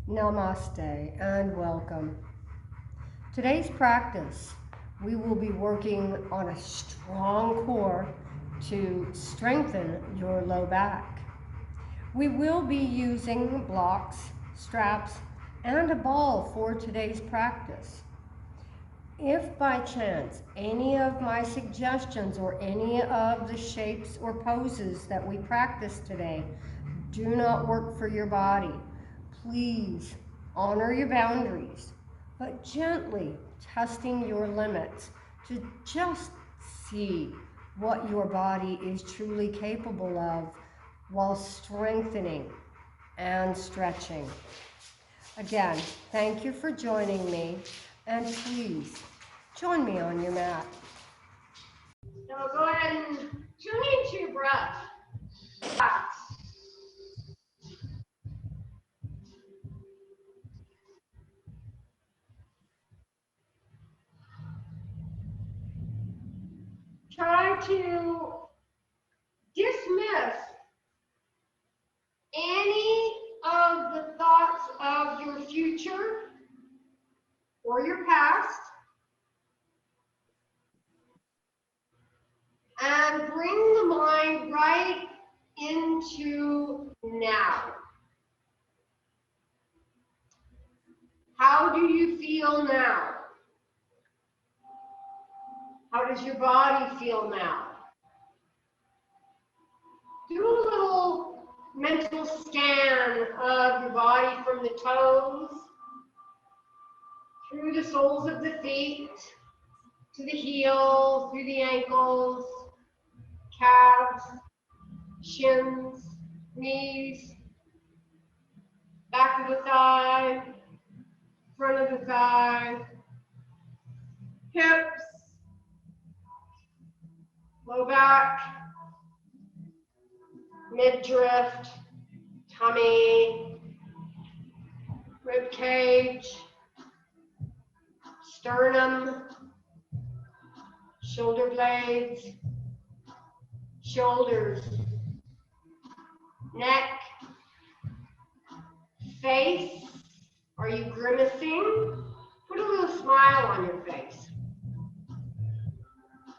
Namaste and welcome. Today's practice, we will be working on a strong core to strengthen your low back. We will be using blocks, straps, and a ball for today's practice. If by chance any of my suggestions or any of the shapes or poses that we practice today do not work for your body, please honor your boundaries, but gently testing your limits to just see what your body is truly capable of while strengthening and stretching. Again, thank you for joining me, and please join me on your mat. Now go ahead and tune into your breath. Try to dismiss any of the thoughts of your future or your past and bring the mind right into now. How do you feel now? How does your body feel now? Do a little mental scan of your body from the toes, through the soles of the feet, to the heel, through the ankles, calves, shins, knees, back of the thigh, front of the thigh, hips, low back, midriff, tummy, rib cage, sternum, shoulder blades, shoulders, neck, face. Are you grimacing? Put a little smile on your face.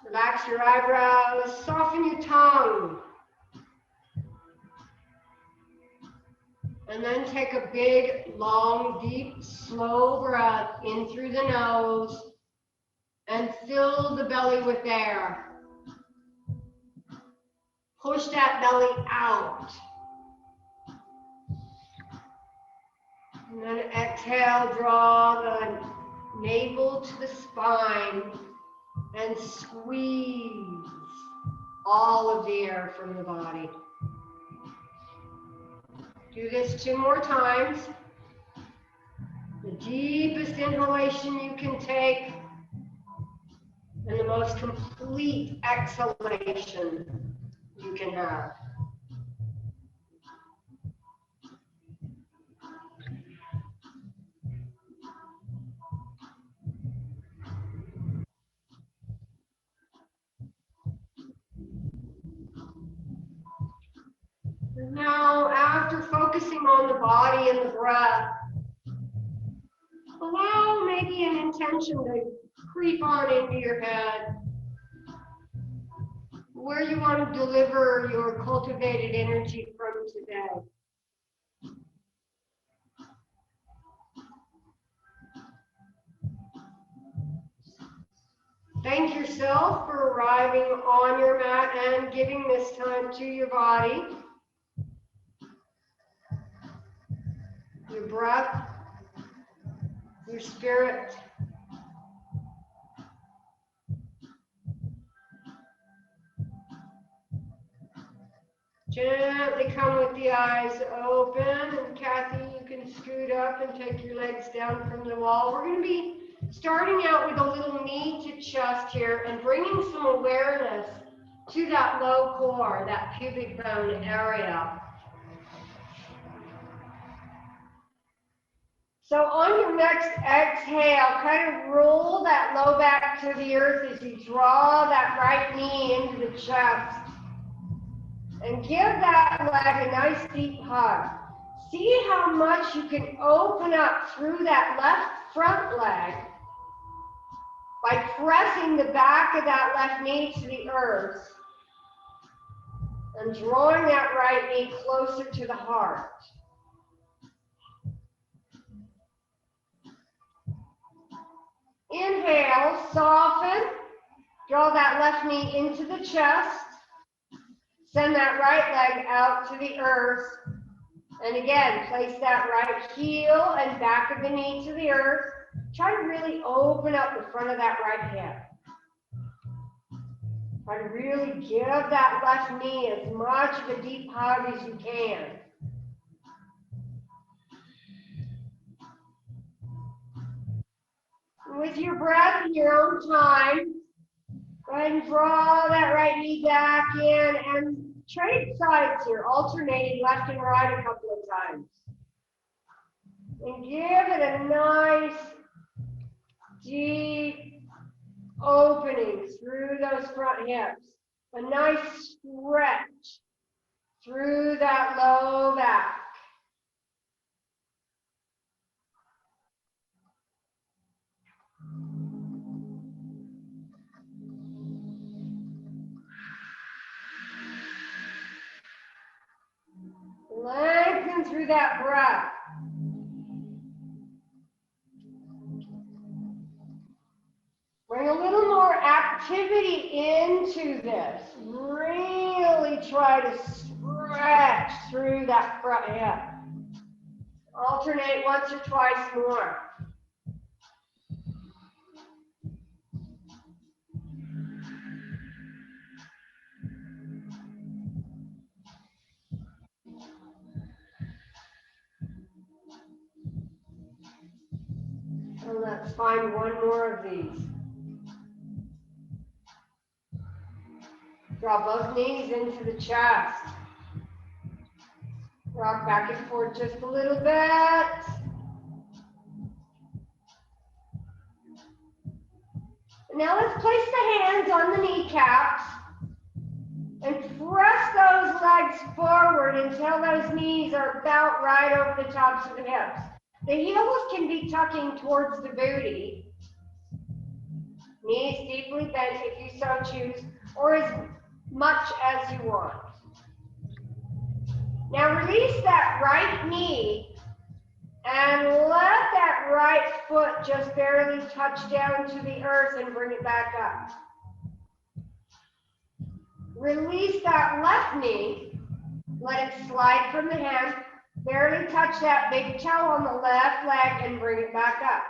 Relax your eyebrows, soften your tongue. And then take a big, long, deep, slow breath in through the nose and fill the belly with air. Push that belly out. And then exhale, draw the navel to the spine and squeeze all of the air from the body. Do this 2 more times. The deepest inhalation you can take and the most complete exhalation you can have. Now, after focusing on the body and the breath, allow maybe an intention to creep on into your head, where you want to deliver your cultivated energy from today. Thank yourself for arriving on your mat and giving this time to your body, your breath, your spirit. Gently come with the eyes open, and Kathy, you can scoot up and take your legs down from the wall. We're going to be starting out with a little knee to chest here and bringing some awareness to that low core, that pubic bone area. So on your next exhale, kind of roll that low back to the earth as you draw that right knee into the chest. And give that leg a nice deep hug. See how much you can open up through that left front leg by pressing the back of that left knee to the earth and drawing that right knee closer to the heart. Inhale, soften, draw that left knee into the chest, send that right leg out to the earth, and again, place that right heel and back of the knee to the earth. Try to really open up the front of that right hip. Try to really give that left knee as much of a deep hug as you can. With your breath in your own time, go ahead and draw that right knee back in and trade sides here, alternating left and right a couple of times. And give it a nice, deep opening through those front hips. A nice stretch through that low back. Lengthen through that breath. Bring a little more activity into this. Really try to stretch through that front hip. Alternate once or twice more. And let's find one more of these. Draw both knees into the chest. Rock back and forth just a little bit. Now let's place the hands on the kneecaps and press those legs forward until those knees are about right over the tops of the hips. The heels can be tucking towards the booty. Knees deeply bent if you so choose, or as much as you want. Now release that right knee and let that right foot just barely touch down to the earth and bring it back up. Release that left knee, let it slide from the hand, barely touch that big toe on the left leg and bring it back up.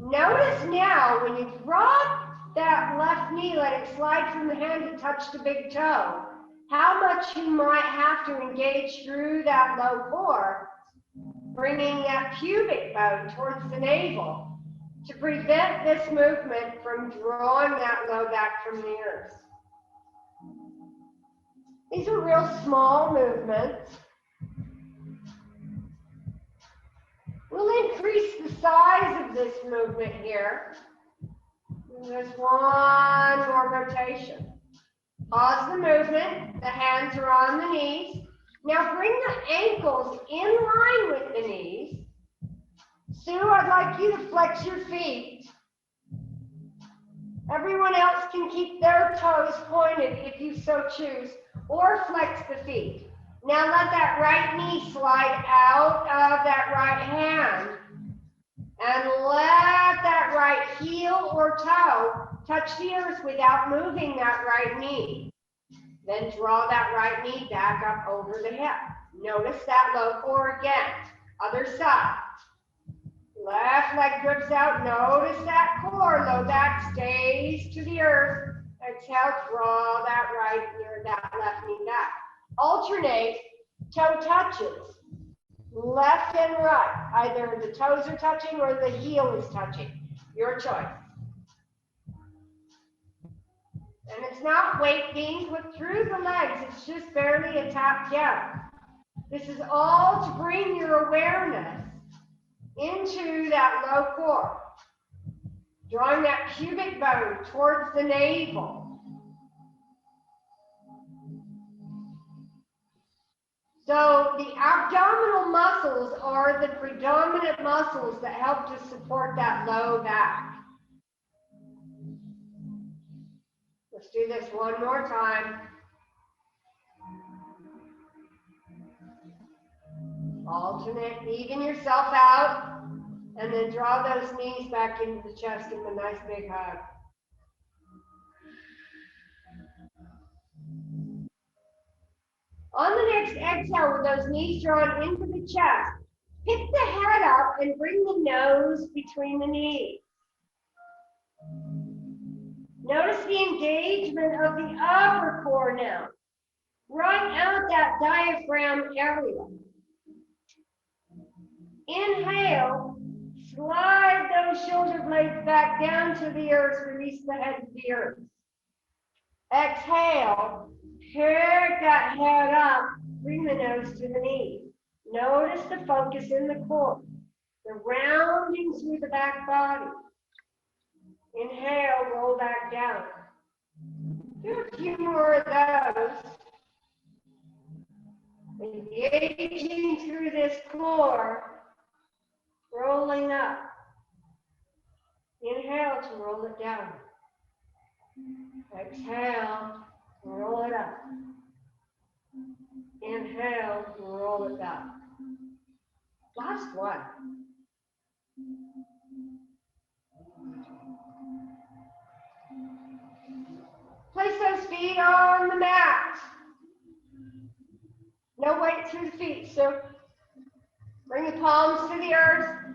Notice now when you drop that left knee, let it slide from the hand to touch the big toe, how much you might have to engage through that low core, bringing that pubic bone towards the navel to prevent this movement from drawing that low back from the earth. These are real small movements. We'll increase the size of this movement here. Just one more rotation. Pause the movement. The hands are on the knees. Now bring the ankles in line with the knees. Sue, I'd like you to flex your feet. Everyone else can keep their toes pointed if you so choose, or flex the feet. Now let that right knee slide out of that right hand. And let that right heel or toe touch the earth without moving that right knee. Then draw that right knee back up over the hip. Notice that low core again. Other side. Left leg drifts out. Notice that core. Low back stays to the earth. Exhale, draw that right or that left knee back. Alternate toe touches. Left and right. Either the toes are touching or the heel is touching. Your choice. And it's not weight being put through the legs. It's just barely a tap down. This is all to bring your awareness into that low core. Drawing that pubic bone towards the navel. So the abdominal muscles are the predominant muscles that help to support that low back. Let's do this one more time. Alternate, even yourself out, and then draw those knees back into the chest with a nice big hug. On the next exhale, with those knees drawn into the chest, pick the head up and bring the nose between the knees. Notice the engagement of the upper core now. Right out that diaphragm area. Inhale, slide those shoulder blades back down to the earth, release the head to the earth. Exhale, pick that head up, bring the nose to the knee. Notice the focus in the core, the rounding through the back body. Inhale, roll back down. Do a few more of those. Engaging through this core, rolling up. Inhale to roll it down. Exhale, roll it up. Inhale, roll it back. Last one. Place those feet on the mat. No weight through the feet, so bring the palms to the earth.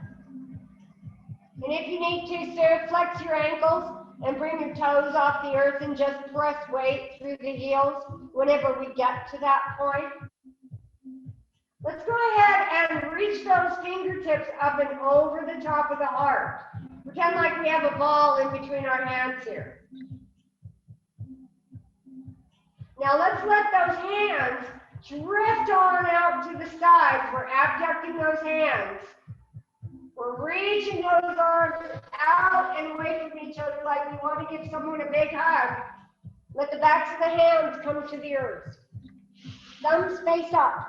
And if you need to, so flex your ankles and bring your toes off the earth and just press weight through the heels whenever we get to that point. Let's go ahead and reach those fingertips up and over the top of the heart. Pretend like we have a ball in between our hands here. Now let's let those hands drift on out to the sides. We're abducting those hands. We're reaching those arms out and away from each other like we want to give someone a big hug. Let the backs of the hands come to the earth. Thumbs face up.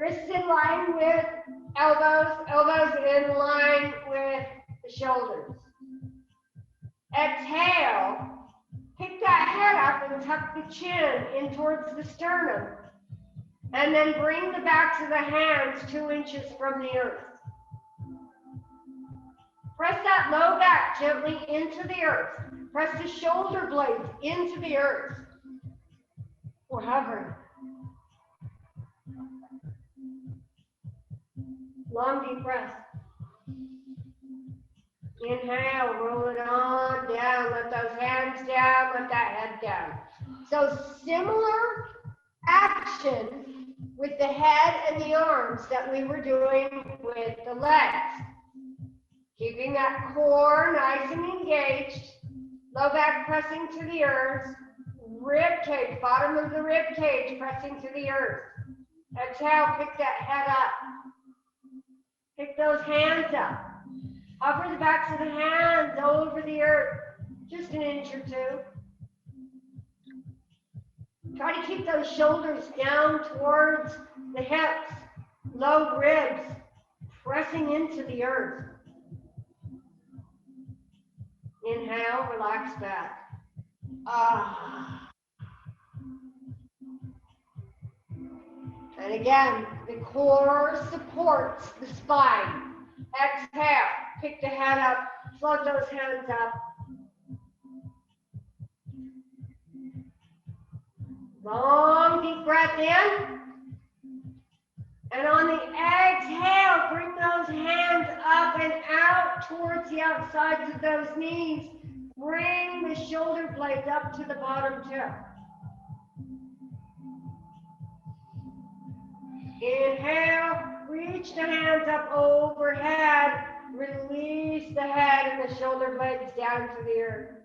Wrists in line with elbows, elbows in line with the shoulders. Exhale. Pick that head up and tuck the chin in towards the sternum. And then bring the backs of the hands 2 inches from the earth. Press that low back gently into the earth. Press the shoulder blades into the earth. We're hovering. Long deep breath. Inhale, roll it on down, let those hands down, let that head down. So similar action with the head and the arms that we were doing with the legs. Keeping that core nice and engaged, low back pressing to the earth, rib cage, bottom of the rib cage pressing to the earth. Exhale, pick that head up. Pick those hands up. Hover the backs of the hands over the earth, just an inch or two. Try to keep those shoulders down towards the hips, low ribs, pressing into the earth. Inhale, relax back. And again, the core supports the spine. Exhale, pick the head up, float those hands up. Long deep breath in. And on the exhale, bring those hands up and out towards the outsides of those knees. Bring the shoulder blades up to the bottom tip. Inhale, reach the hands up overhead. Release the head and the shoulder blades down to the earth.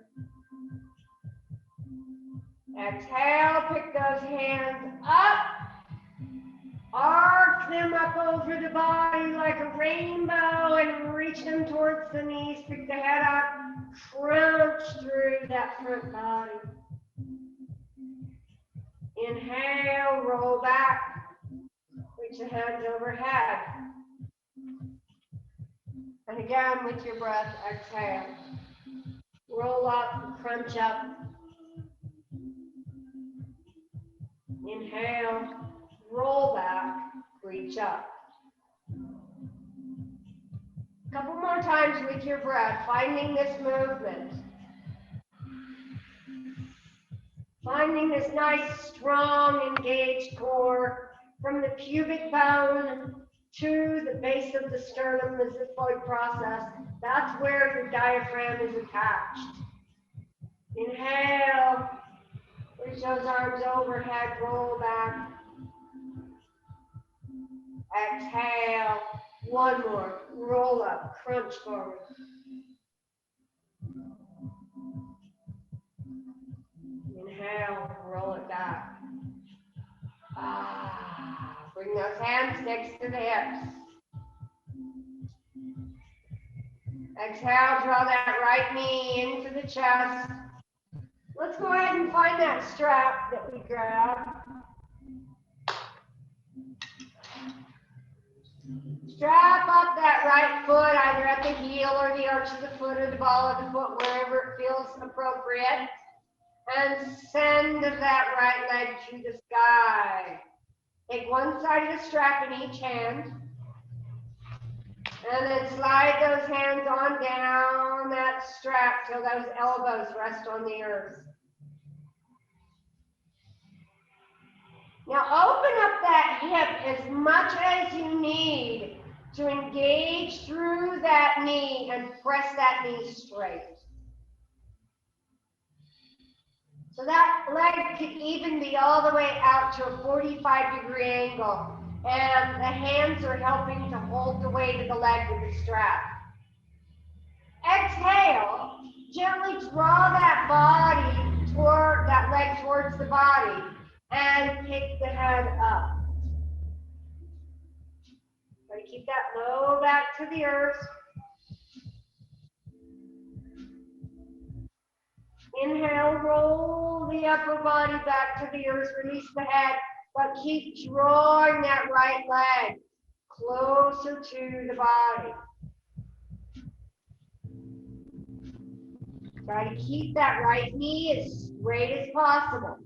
Exhale, pick those hands up. Arc them up over the body like a rainbow and reach them towards the knees. Pick the head up, crunch through that front body. Inhale, roll back. Reach the hands overhead. And again, with your breath, exhale. Roll up, crunch up. Inhale, roll back, reach up. A couple more times with your breath, finding this movement. Finding this nice, strong, engaged core from the pubic bone to the base of the sternum, the xiphoid process. That's where your diaphragm is attached. Inhale, reach those arms overhead, roll back. Exhale, one more, roll up, crunch forward. Inhale, roll it back. Bring those hands next to the hips. Exhale, draw that right knee into the chest. Let's go ahead and find that strap that we grabbed. Strap up that right foot, either at the heel or the arch of the foot or the ball of the foot, wherever it feels appropriate. And send that right leg to the sky. Take one side of the strap in each hand. And then slide those hands on down that strap till those elbows rest on the earth. Now open up that hip as much as you need to engage through that knee and press that knee straight. So that leg could even be all the way out to a 45-degree angle. And the hands are helping to hold the weight of the leg with the strap. Exhale, gently draw that body toward that leg towards the body and take the head up. Try to keep that low back to the earth. Inhale, roll the upper body back to the earth, release the head, but keep drawing that right leg closer to the body. Try to keep that right knee as straight as possible.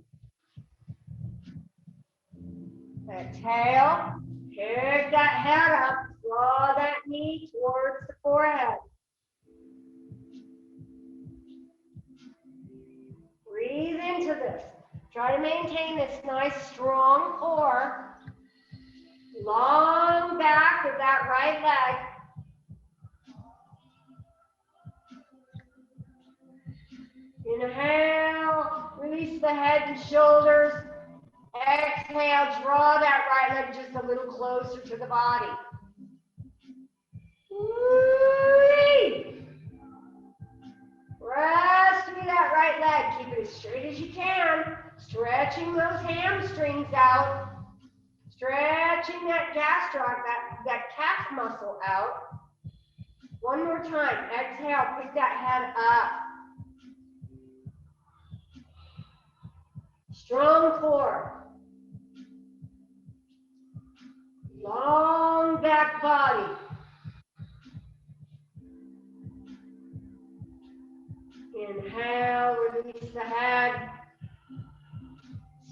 Exhale, pick that head up, draw that knee towards the forehead. Breathe into this. Try to maintain this nice strong core. Long back of that right leg. Inhale, release the head and shoulders. Exhale, draw that right leg just a little closer to the body. Rest through that right leg. Keep it as straight as you can. Stretching those hamstrings out. Stretching that gastroc, that calf muscle out. One more time. Exhale, pick that head up. Strong core. Long back body. Inhale, release the head.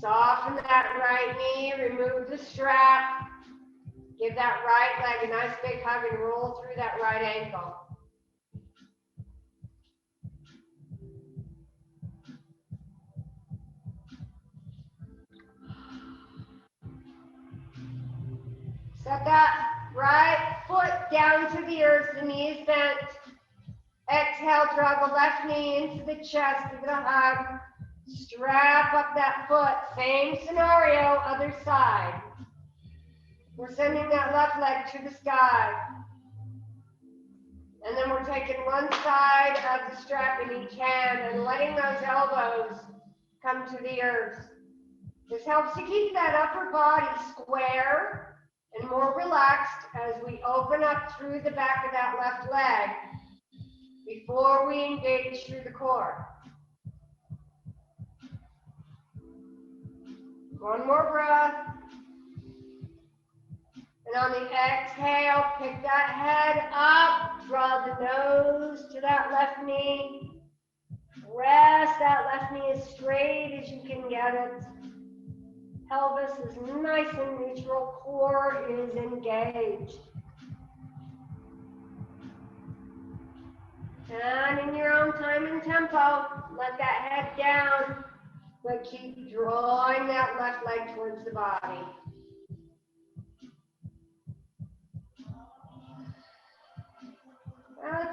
Soften that right knee, remove the strap. Give that right leg a nice big hug and roll through that right ankle. Set that right foot down to the earth, the knee is bent. Exhale, draw the left knee into the chest, give it a hug. Strap up that foot, same scenario, other side. We're sending that left leg to the sky. And then we're taking one side of the strap in each hand and letting those elbows come to the earth. This helps to keep that upper body square and more relaxed as we open up through the back of that left leg before we engage through the core. One more breath. And on the exhale, pick that head up, draw the nose to that left knee. Press that left knee as straight as you can get it. Pelvis is nice and neutral, core is engaged. And in your own time and tempo, let that head down, but keep drawing that left leg towards the body.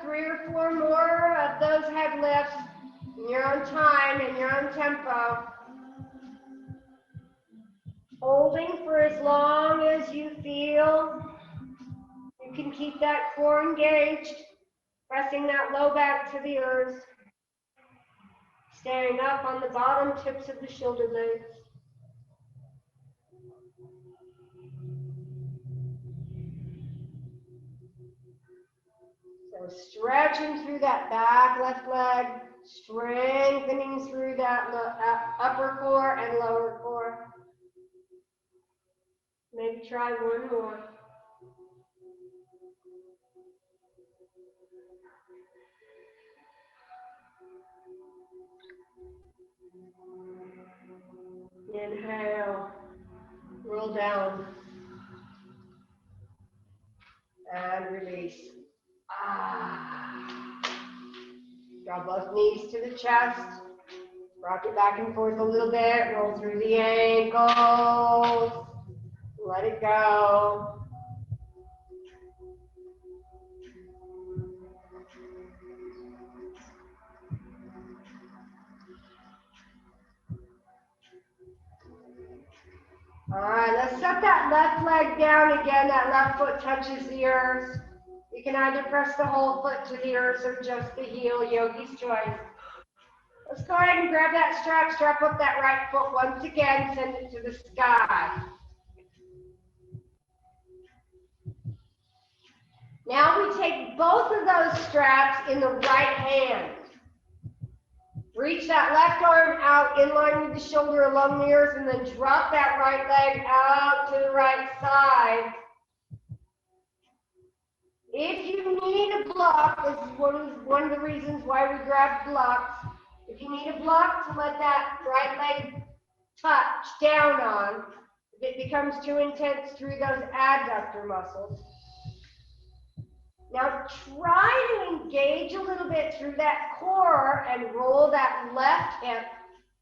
Three or four more of those head lifts in your own time, in your own tempo. Holding for as long as you feel. You can keep that core engaged, pressing that low back to the earth. Standing up on the bottom tips of the shoulder blades. So stretching through that back left leg, strengthening through that upper core and lower core. Maybe try one more. Inhale, roll down, and release. Draw both knees to the chest. Rock it back and forth a little bit. Roll through the ankles. Let it go. All right, let's set that left leg down again. That left foot touches the earth. You can either press the whole foot to the earth or just the heel, yogi's choice. Let's go ahead and grab that strap up that right foot once again, send it to the sky. Now we take both of those straps in the right hand. Reach that left arm out in line with the shoulder along the earth and then drop that right leg out to the right side. If you need a block, this is one of the reasons why we grab blocks. If you need a block to let that right leg touch down on, if it becomes too intense through those adductor muscles. Now try to engage a little bit through that core and roll that left hip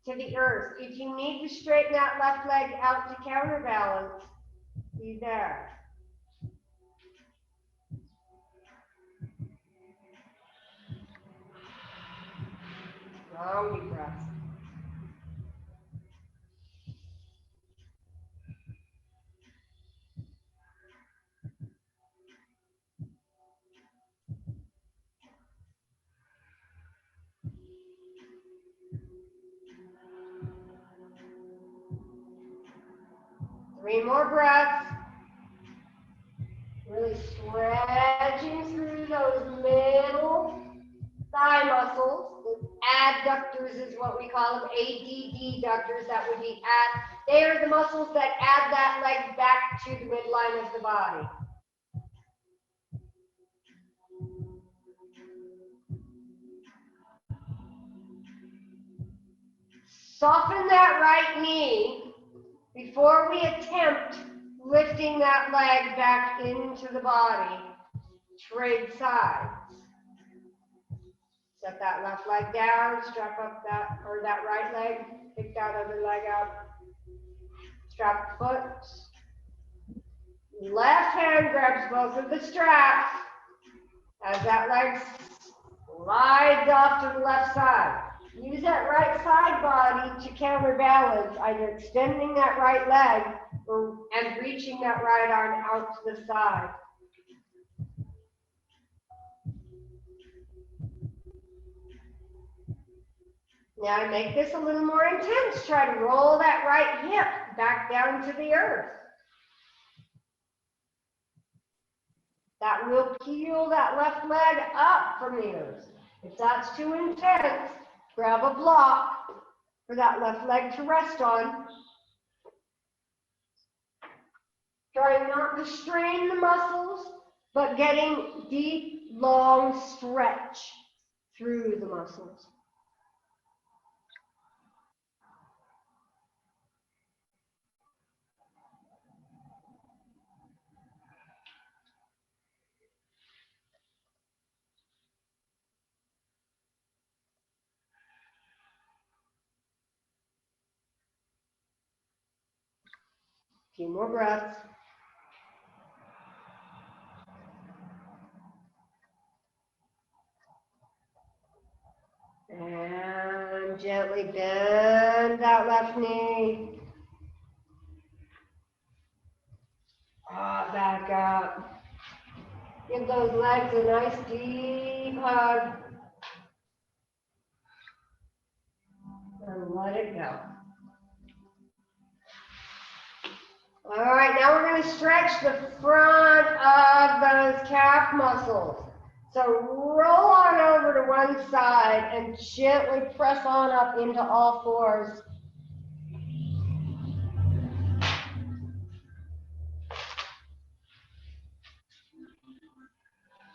to the earth. If you need to straighten that left leg out to counterbalance, be there. Long deep breaths. Three more breaths. Really stretching through those middle thigh muscles. The adductors is what we call them, adductors. That would be they are the muscles that add that leg back to the midline of the body. Soften that right knee before we attempt lifting that leg back into the body. Trade sides. Set that left leg down, strap up that right leg, pick that other leg up. Strap the foot. Left hand grabs both of the straps as that leg slides off to the left side. Use that right side body to counterbalance, either extending that right leg and reaching that right arm out to the side. Now to make this a little more intense, try to roll that right hip back down to the earth. That will peel that left leg up from the earth. If that's too intense, grab a block for that left leg to rest on. Trying not to strain the muscles, but getting deep, long stretch through the muscles. A few more breaths. And gently bend that left knee. Back up. Give those legs a nice deep hug. And let it go. All right, now we're going to stretch the front of those calf muscles. So roll on over to one side and gently press on up into all fours.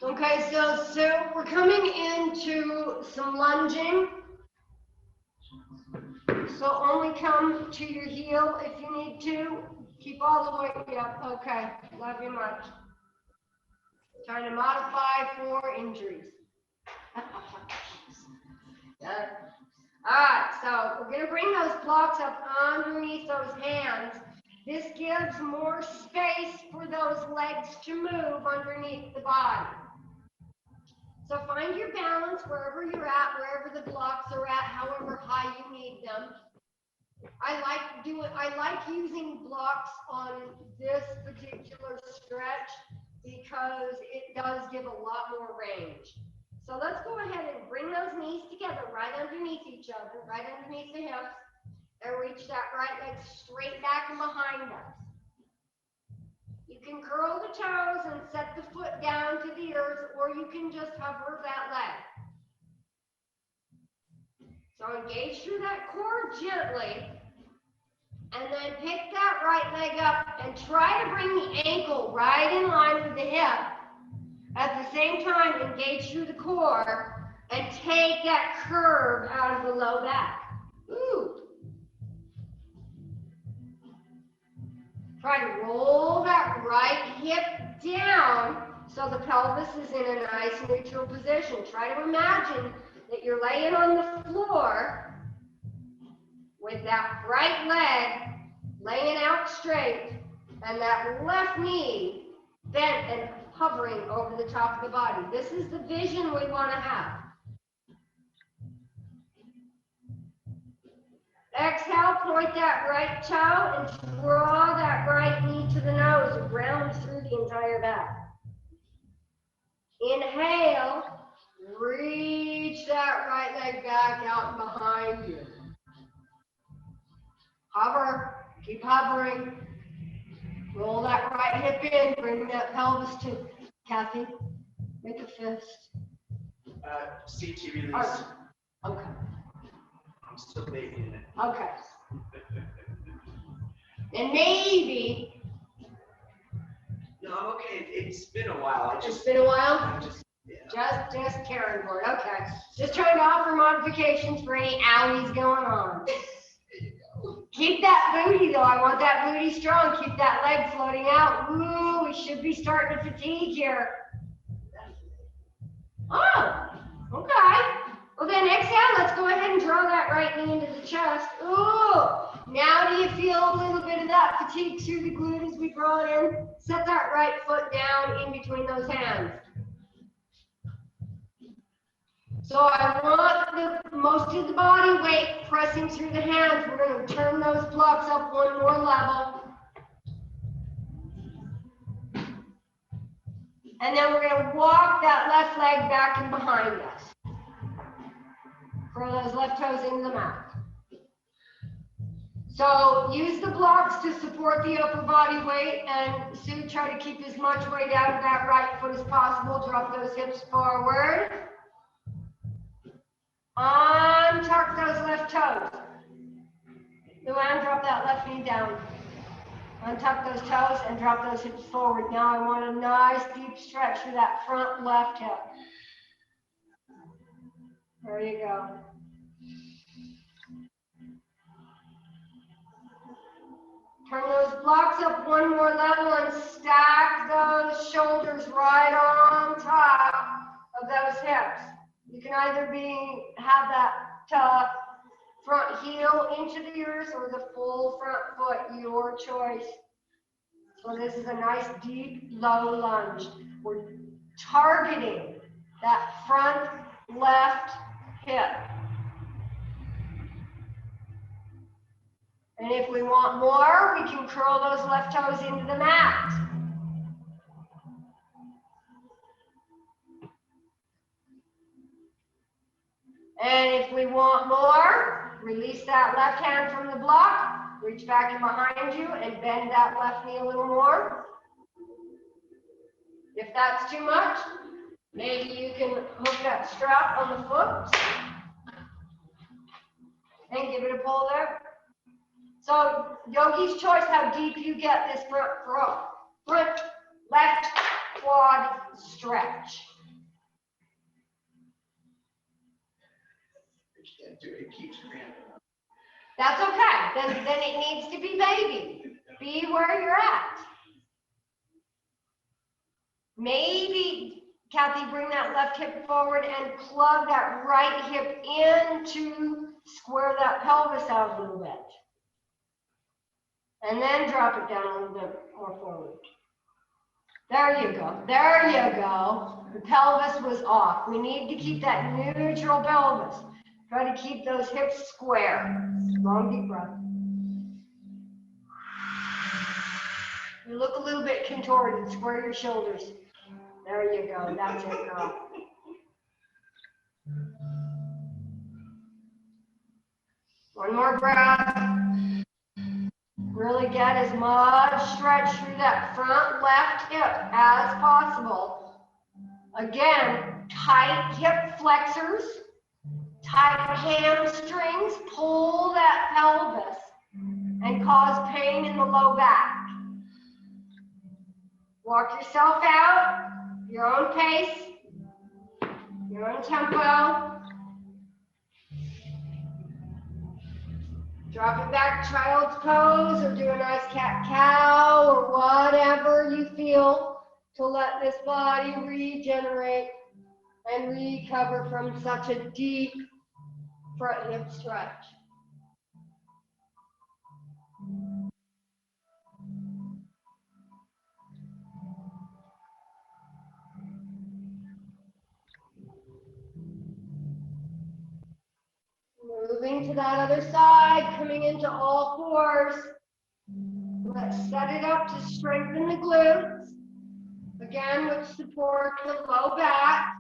Okay, so we're coming into some lunging. So only come to your heel if you need to. Keep all the way up. Okay, love you much. Trying to modify for injuries. Yeah. All right, so we're gonna bring those blocks up underneath those hands. This gives more space for those legs to move underneath the body. So find your balance wherever you're at, wherever the blocks are at, however high you need them. I like using blocks on this particular stretch because it does give a lot more range. So let's go ahead and bring those knees together right underneath each other, right underneath the hips, and reach that right leg straight back and behind us. You can curl the toes and set the foot down to the earth, or you can just hover that leg. So engage through that core gently, and then pick that right leg up and try to bring the ankle right in line with the hip. At the same time, engage through the core and take that curve out of the low back. Ooh. Try to roll that right hip down so the pelvis is in a nice neutral position. Try to imagine that you're laying on the floor with that right leg laying out straight and that left knee bent and hovering over the top of the body. This is the vision we want to have. Exhale, point that right toe and draw that right knee to the nose, round through the entire back. Inhale, reach that right leg back out and behind you. Hover, keep hovering. Roll that right hip in, bring that pelvis to Kathy. Make a fist. CT release. Oh, okay. I'm still baking it. Okay. And maybe. No, I'm okay. It's been a while. It's been a while? I just, yeah. Just carrying forward. Okay. Just trying to offer modifications for any owies going on. Keep that booty though. I want that booty strong. Keep that leg floating out. Ooh, we should be starting to fatigue here. Oh, okay. Well then exhale, let's go ahead and draw that right knee into the chest. Ooh, now do you feel a little bit of that fatigue through the glute as we draw it in? Set that right foot down in between those hands. So I want most of the body weight pressing through the hands. We're going to turn those blocks up one more level. And then we're going to walk that left leg back and behind us. Curl those left toes into the mat. So use the blocks to support the upper body weight, and Sue, try to keep as much weight out of that right foot as possible. Drop those hips forward. Untuck those left toes. Luann, drop that left knee down. Untuck those toes and drop those hips forward. Now I want a nice deep stretch through that front left hip. There you go. Turn those blocks up one more level and stack those shoulders right on top of those hips. You can either have that front heel into the earth or the full front foot, your choice. So this is a nice deep low lunge. We're targeting that front left hip. And if we want more, we can curl those left toes into the mat. And if we want more, release that left hand from the block, reach back in behind you and bend that left knee a little more. If that's too much, maybe you can hook that strap on the foot and give it a pull there. So yogi's choice how deep you get this front left quad stretch. It keeps cramping. That's okay. Then it needs to be baby. Be where you're at. Maybe, Kathy, bring that left hip forward and plug that right hip in to square that pelvis out a little bit. And then drop it down a little bit more forward. There you go. There you go. The pelvis was off. We need to keep that neutral pelvis. Try to keep those hips square. Long deep breath. You look a little bit contorted. Square your shoulders. There you go. That's it, girl. One more breath. Really get as much stretch through that front left hip as possible. Again, tight hip flexors, tight hamstrings, pull that pelvis and cause pain in the low back. Walk yourself out, your own pace, your own tempo. Drop it back, child's pose, or do a nice cat-cow, or whatever you feel to let this body regenerate and recover from such a deep front hip stretch. Moving to that other side, coming into all fours. Let's set it up to strengthen the glutes. Again, which support the low back.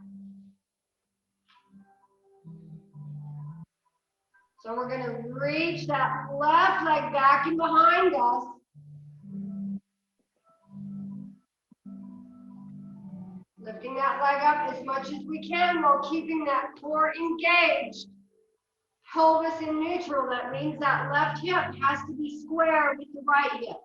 So we're going to reach that left leg back and behind us. Lifting that leg up as much as we can while keeping that core engaged. Pelvis in neutral, that means that left hip has to be square with the right hip.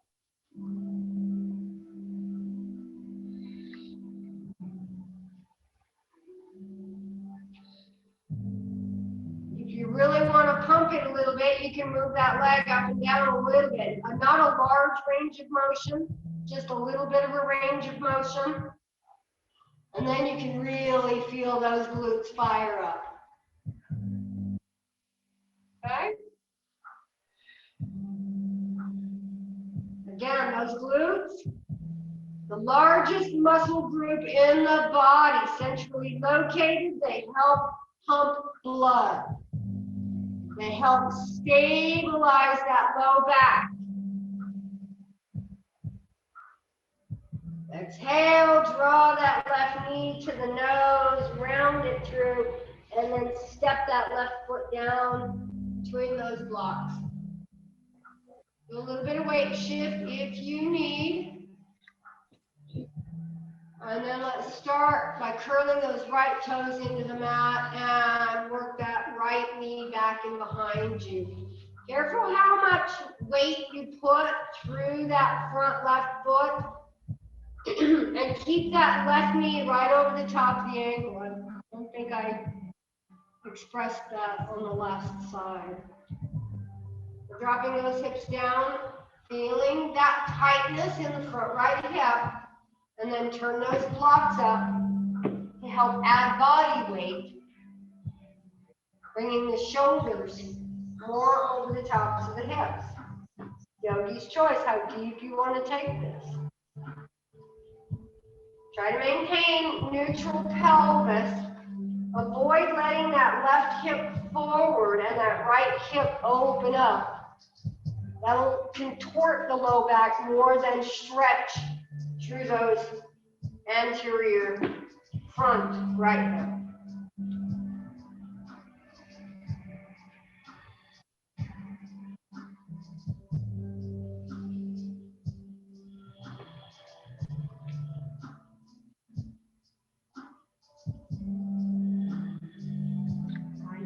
If you really want to pump it a little bit, you can move that leg up and down a little bit. Not a large range of motion, just a little bit of a range of motion. And then you can really feel those glutes fire up. Okay? Again, those glutes, the largest muscle group in the body, centrally located, they help pump blood. They help stabilize that low back. Exhale, draw that left knee to the nose, round it through, and then step that left foot down between those blocks. Do a little bit of weight shift if you need. And then let's start by curling those right toes into the mat and work that right knee back and behind you. Careful how much weight you put through that front left foot. And keep that left knee right over the top of the ankle. I don't think I expressed that on the left side. Dropping those hips down, feeling that tightness in the front right hip, and then turn those blocks up to help add body weight, bringing the shoulders more over the tops of the hips. Yogi's choice, how deep you want to take this. Try to maintain neutral pelvis. Avoid letting that left hip forward and that right hip open up. That'll contort the low back more than stretch through those anterior front right hip.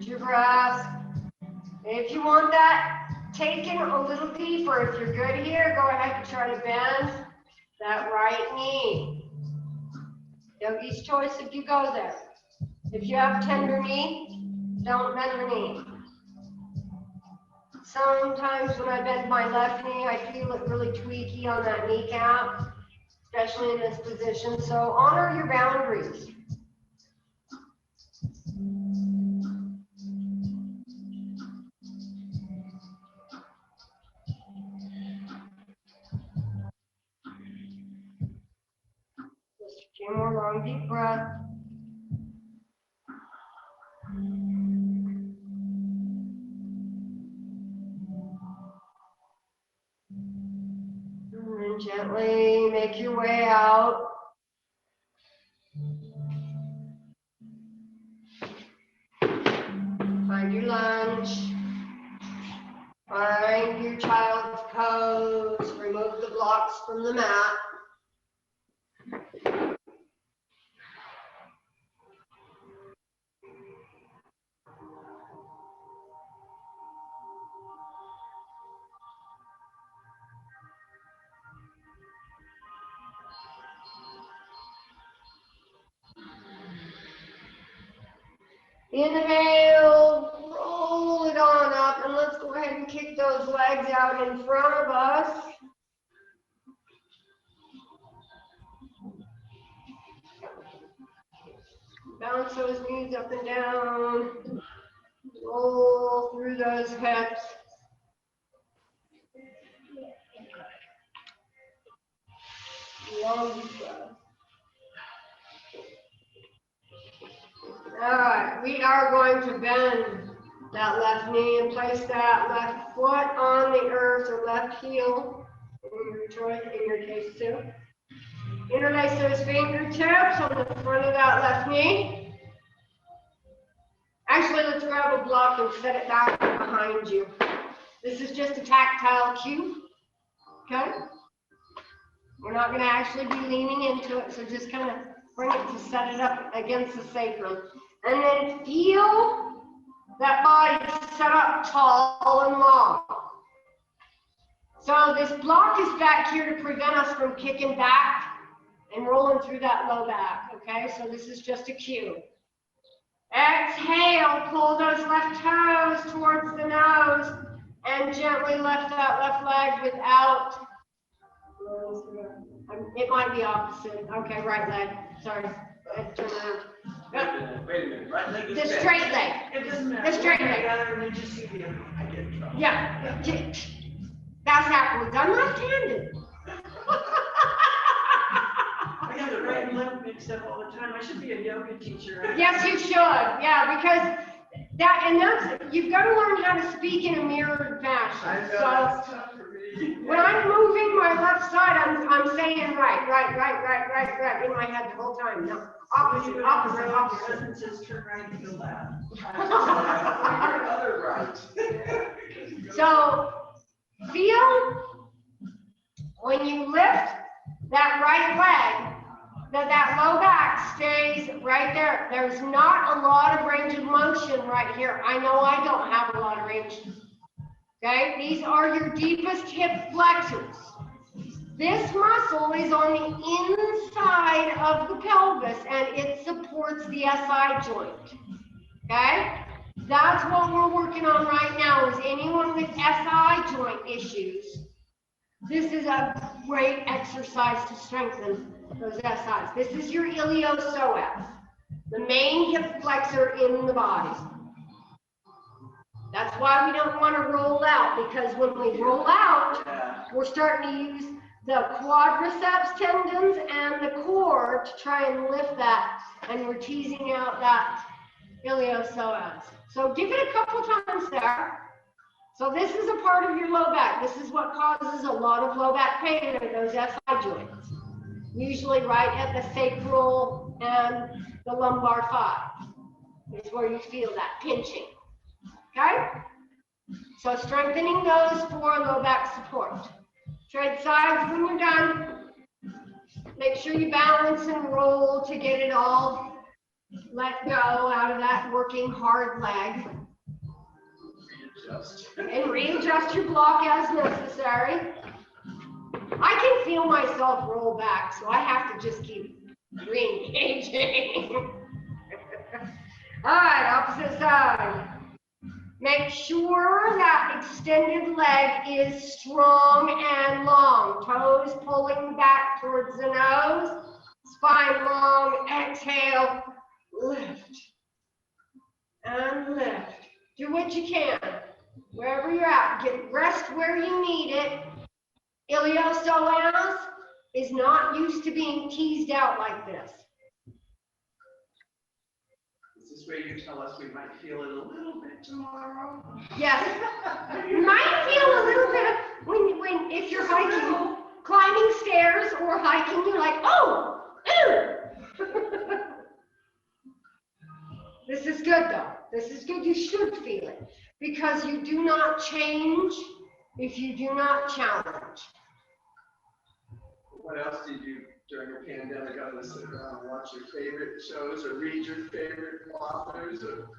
Your breath. If you want that taken a little deeper, if you're good here, go ahead and try to bend that right knee. Yogi's choice if you go there. If you have tender knee, don't bend the knee. Sometimes when I bend my left knee, I feel it really tweaky on that kneecap, especially in this position. So honor your boundaries. Few more long, deep breaths. And then gently make your way out. Find your lunge. Find your child's pose. Remove the blocks from the mat. Inhale, roll it on up, and let's go ahead and kick those legs out in front of us. Bounce those knees up and down. Roll through those hips. Long breath. All right, we are going to bend that left knee and place that left foot on the earth or left heel, in your case too. Interlace those fingertips on the front of that left knee. Actually, let's grab a block and set it back behind you. This is just a tactile cue, okay? We're not going to actually be leaning into it, so just kind of bring it to set it up against the sacrum. And then feel that body set up tall and long. So this block is back here to prevent us from kicking back and rolling through that low back, okay? So this is just a cue. Exhale, pull those left toes towards the nose and gently lift that left leg without, it might be opposite. Okay, right leg, sorry. Turn around. Wait a minute. Right leg is The bent. straight leg. It doesn't matter. The straight leg. I get in trouble. Yeah, that's backwards. I'm left-handed. I got the right and left mixed up all the time. I should be a yoga teacher. Right? Yes, you should. Yeah, because that's you've got to learn how to speak in a mirrored fashion. I know, So that's tough for me. when I'm moving my left side, I'm saying right in my head the whole time. No, opposite. Your husband says turn right and go left. Other right. So feel when you lift that right leg, that low back stays right there. There's not a lot of range of motion right here. I know I don't have a lot of range. Okay, these are your deepest hip flexors. This muscle is on the inside of the pelvis and it supports the SI joint. Okay, that's what we're working on right now. Is anyone with SI joint issues? This is a great exercise to strengthen those SIs. This is your iliopsoas, the main hip flexor in the body. That's why we don't want to roll out, because when we roll out, we're starting to use the quadriceps tendons and the core to try and lift that, and we're teasing out that iliopsoas. So give it a couple times there. So this is a part of your low back. This is what causes a lot of low back pain in those SI joints. Usually right at the sacral and the lumbar 5 is where you feel that pinching. Okay? So strengthening those for low back support. Trade sides when you're done. Make sure you balance and roll to get it all let go out of that working hard leg. And readjust your block as necessary. I can feel myself roll back, so I have to just keep re-engaging. All right, opposite side. Make sure that extended leg is strong and long. Toes pulling back towards the nose. Spine long. Exhale. Lift. And lift. Do what you can. Wherever you're at. Get rest where you need it. Iliopsoas is not used to being teased out like this. Is this where you tell us we might feel it a little bit tomorrow? Yes. You might feel a little bit when if you're hiking, climbing stairs or hiking, you're like, oh, ew. This is good though. This is good. You should feel it because you do not change if you do not challenge. What else did you during the pandemic? Other than sit around and watch your favorite shows or read your favorite authors? Or...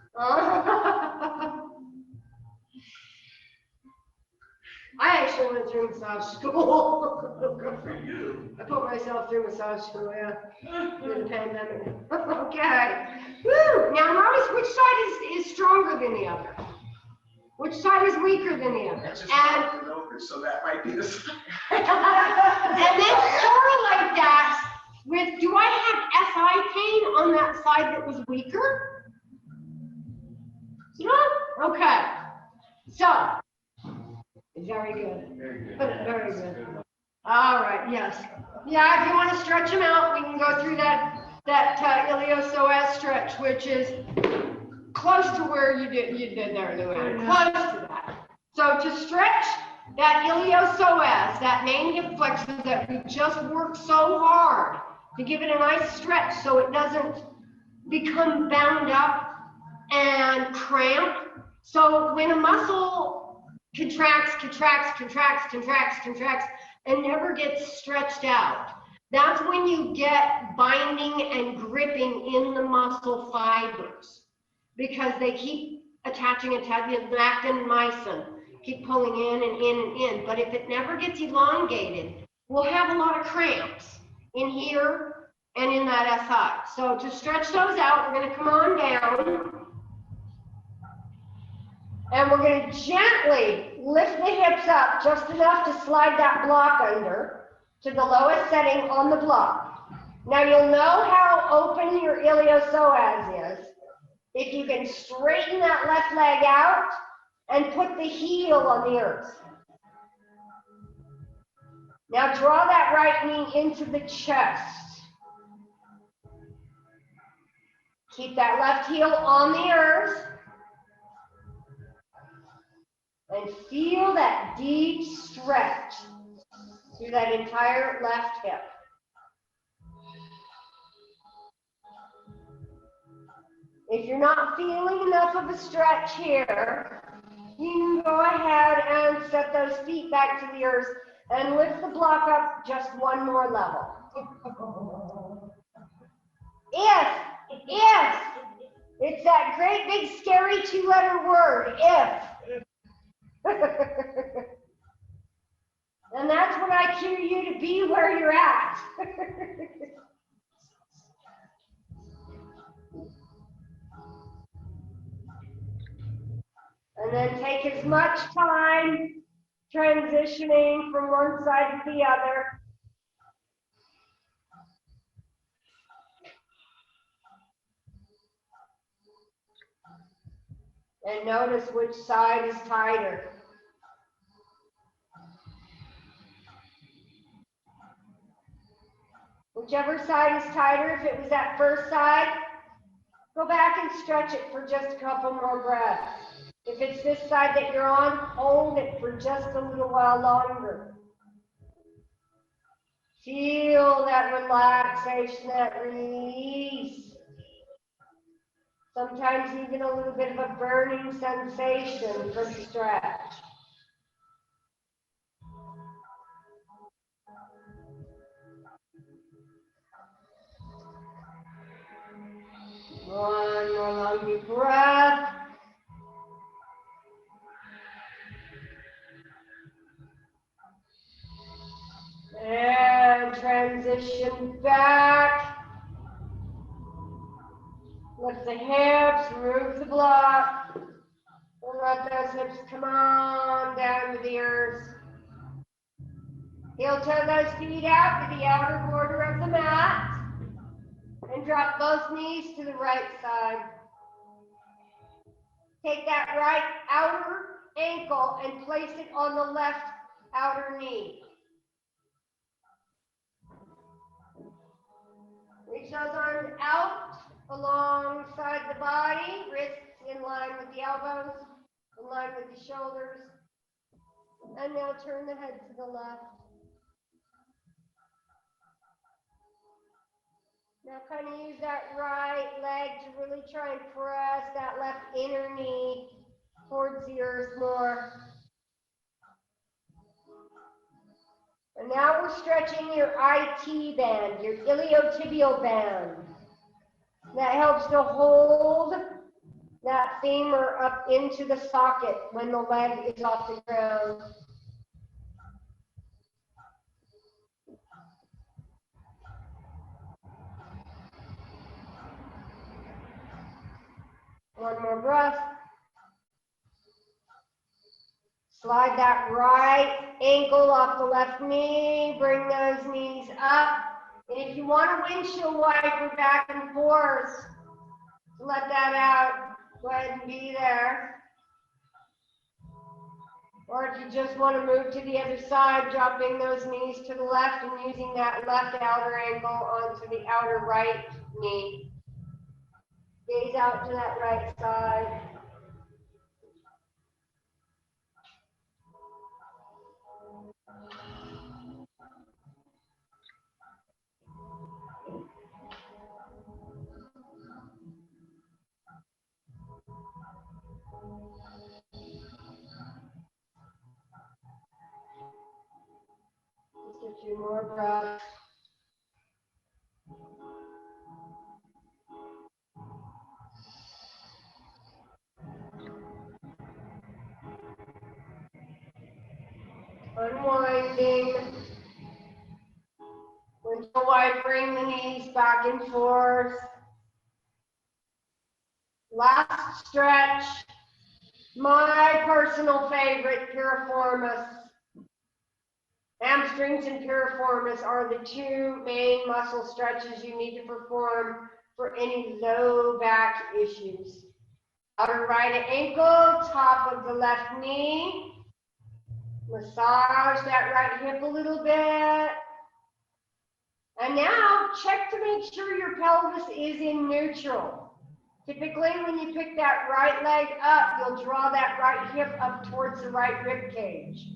I actually went through massage school. Good for you. I put myself through massage school, yeah, in the pandemic. Okay. Woo! Now notice which side is stronger than the other. Which side is weaker than the other. And over, so that might be the side. And then correlate that with, do I have SI pain on that side that was weaker? No? Okay. So, very good. Very good. Very good. All right, yes. Yeah, if you want to stretch them out, we can go through that iliopsoas stretch, which is close to where you did there, Luann. Close to that. So to stretch that iliopsoas, that main hip flexor that we just worked so hard to give it a nice stretch so it doesn't become bound up and cramp. So when a muscle contracts, and never gets stretched out, that's when you get binding and gripping in the muscle fibers because they keep attaching the actin and myosin, keep pulling in and in and in. But if it never gets elongated, we'll have a lot of cramps in here and in that SI. So to stretch those out, we're going to come on down. And we're going to gently lift the hips up just enough to slide that block under to the lowest setting on the block. Now you'll know how open your iliopsoas is if you can straighten that left leg out and put the heel on the earth. Now draw that right knee into the chest. Keep that left heel on the earth. And feel that deep stretch through that entire left hip. If you're not feeling enough of a stretch here, you can go ahead and set those feet back to the earth and lift the block up just one more level. If, it's that great big scary 2-letter word, if. And that's what I cue you to be where you're at. And then take as much time transitioning from one side to the other. And notice which side is tighter. Whichever side is tighter, if it was that first side, go back and stretch it for just a couple more breaths. If it's this side that you're on, hold it for just a little while longer. Feel that relaxation, that release. Sometimes even a little bit of a burning sensation from stretch. One more long deep breath. And transition back. Lift the hips, remove the block. And let those hips come on down to the earth. Heel toe those feet out to the outer border of the mat. And drop both knees to the right side. Take that right outer ankle and place it on the left outer knee. Reach those arms out alongside the body, wrists in line with the elbows, in line with the shoulders. And now turn the head to the left. Now kind of use that right leg to really try and press that left inner knee towards the earth more. And now we're stretching your IT band, your iliotibial band. That helps to hold that femur up into the socket when the leg is off the ground. One more breath. Slide that right ankle off the left knee. Bring those knees up. And if you want a windshield wiper back and forth, let that out. Go ahead and be there. Or if you just want to move to the other side, dropping those knees to the left and using that left outer ankle onto the outer right knee. Gaze out to that right side. Just a few more breaths. Unwinding. Until I bring the knees back and forth. Last stretch. My personal favorite, piriformis. Hamstrings and piriformis are the two main muscle stretches you need to perform for any low back issues. Outer right ankle, top of the left knee. Massage that right hip a little bit. And now check to make sure your pelvis is in neutral. Typically, when you pick that right leg up, you'll draw that right hip up towards the right rib cage.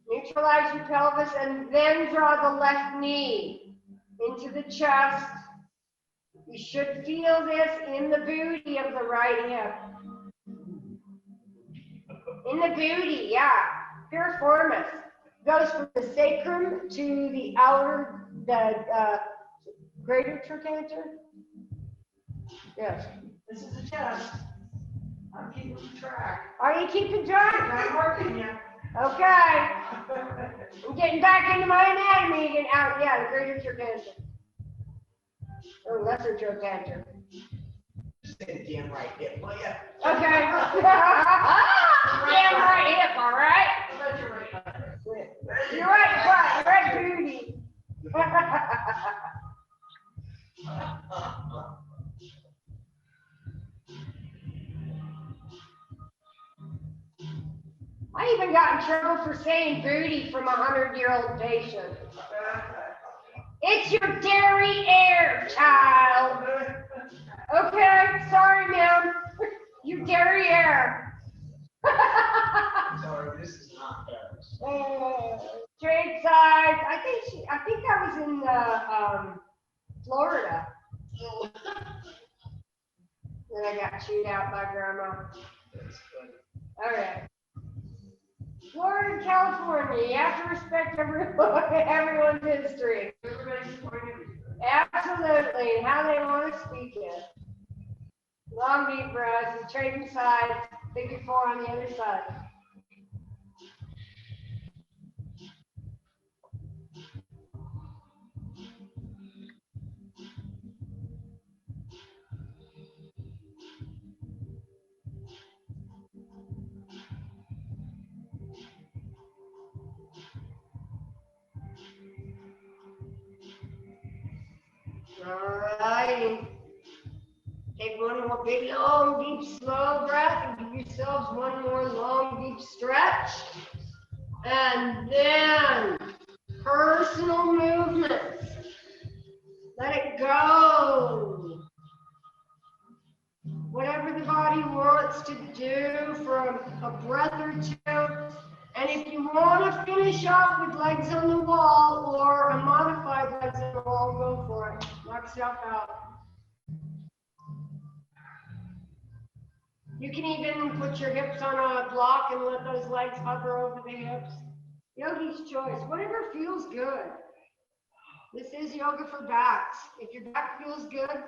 Neutralize your pelvis and then draw the left knee into the chest. You should feel this in the booty of the right hip. In the booty, yeah. Piriformis goes from the sacrum to the outer, the greater trochanter. Yes, this is the chest. I'm keeping track. Are you keeping track? I'm working you. Okay. I'm getting back into my anatomy again. Out, yeah, the greater trochanter. Or lesser trochanter. Say the damn right hip, will ya? Okay. Damn right hip, all right? That's your right. You're right, you're right booty. I even got in trouble for saying booty from a 100-year-old patient. It's your derriere, child. Okay, sorry, ma'am. Your derriere. Sorry, this is not Paris. Trade size. I think that was in Florida. Then I got chewed out by grandma. That's funny. All right. Florida and California, you have to respect everyone's history. Everybody's point of view. Absolutely, and how they want to speak it. Long deep breaths, and trading sides, figure 4 on the other side. Alrighty. Take one more big, long, deep, slow breath and give yourselves one more long, deep stretch. And then personal movements. Let it go. Whatever the body wants to do for a breath or two. And if you want to finish off with legs on the wall or a modified legs on the wall, go for it. Knock yourself out. You can even put your hips on a block and let those legs hover over the hips. Yogi's choice, whatever feels good. This is yoga for backs. If your back feels good,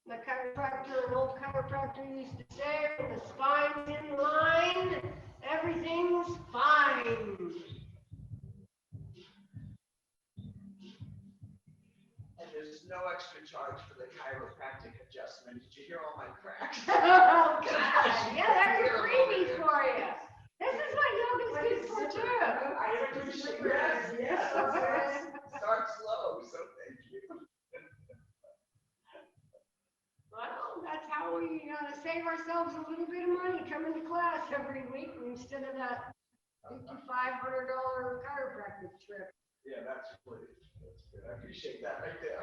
My chiropractor, an old chiropractor used to say, when the spine's in line, everything's fine. And there's no extra charge for the chiropractic adjustment. Did you hear all my cracks? Oh, God. Yeah, that's your freebies for you. This is what yoga's good for, too. I appreciate that. Yes. Start slow, so thank you. Well, that's how we save ourselves a little bit of money coming to class every week instead of that $5,500 chiropractic trip. Yeah, that's good. That's good. I appreciate that right there.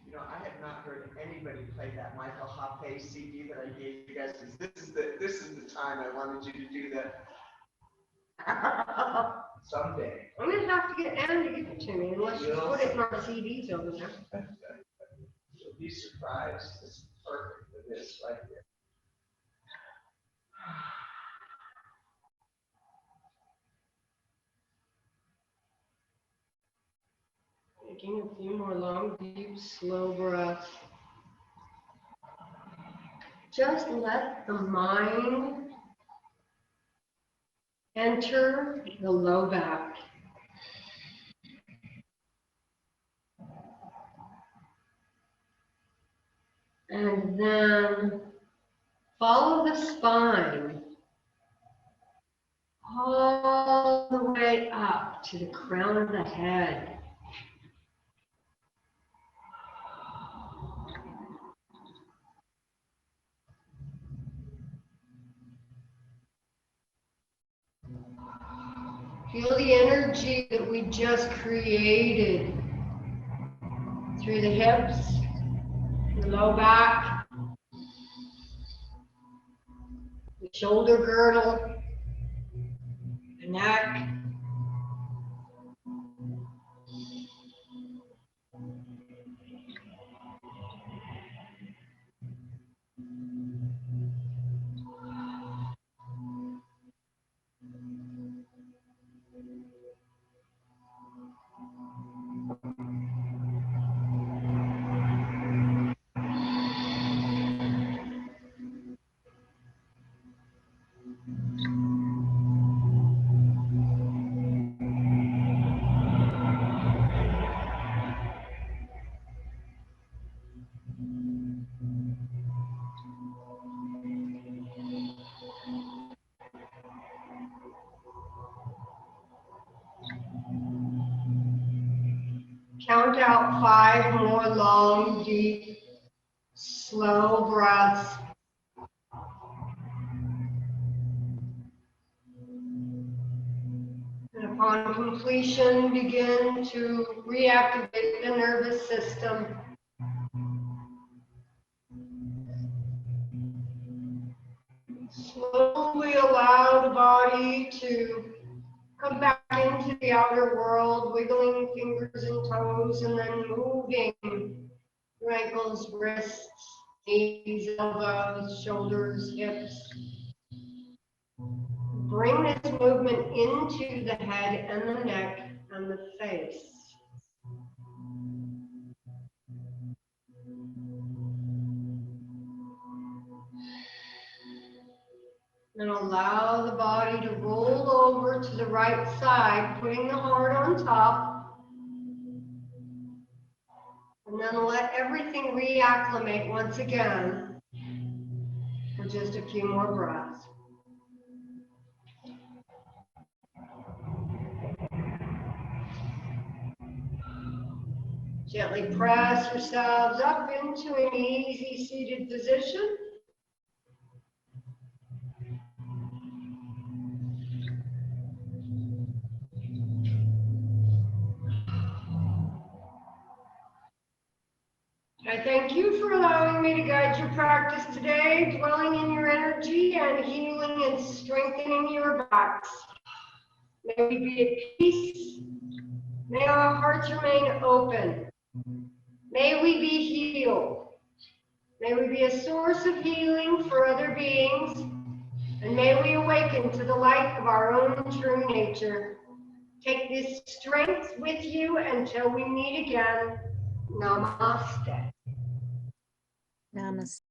You know, I have not heard anybody play that Michael Hoppe CD that I gave you guys, because this is the time I wanted you to do that. Someday. I'm gonna have to get Anne to give it to me unless you put it in our CDs over there. You'll be surprised. It's perfect for this right here. Taking a few more long, deep, slow breaths. Just let the mind enter the low back. And then follow the spine all the way up to the crown of the head. Feel the energy that we just created through the hips, the low back, the shoulder girdle, the neck. Count out 5 more long, deep, slow breaths. And upon completion, begin to reactivate the nervous system. Slowly allow the body to come back into the outer world, wiggling fingers and toes, and then moving your ankles, wrists, knees, elbows, shoulders, hips. Bring this movement into the head and the neck and the face. And allow the body to roll over to the right side, putting the heart on top. And then let everything reacclimate once again for just a few more breaths. Gently press yourselves up into an easy seated position. I thank you for allowing me to guide your practice today, dwelling in your energy and healing and strengthening your backs. May we be at peace. May our hearts remain open. May we be healed. May we be a source of healing for other beings. And may we awaken to the light of our own true nature. Take this strength with you until we meet again. Namaste. Namaste.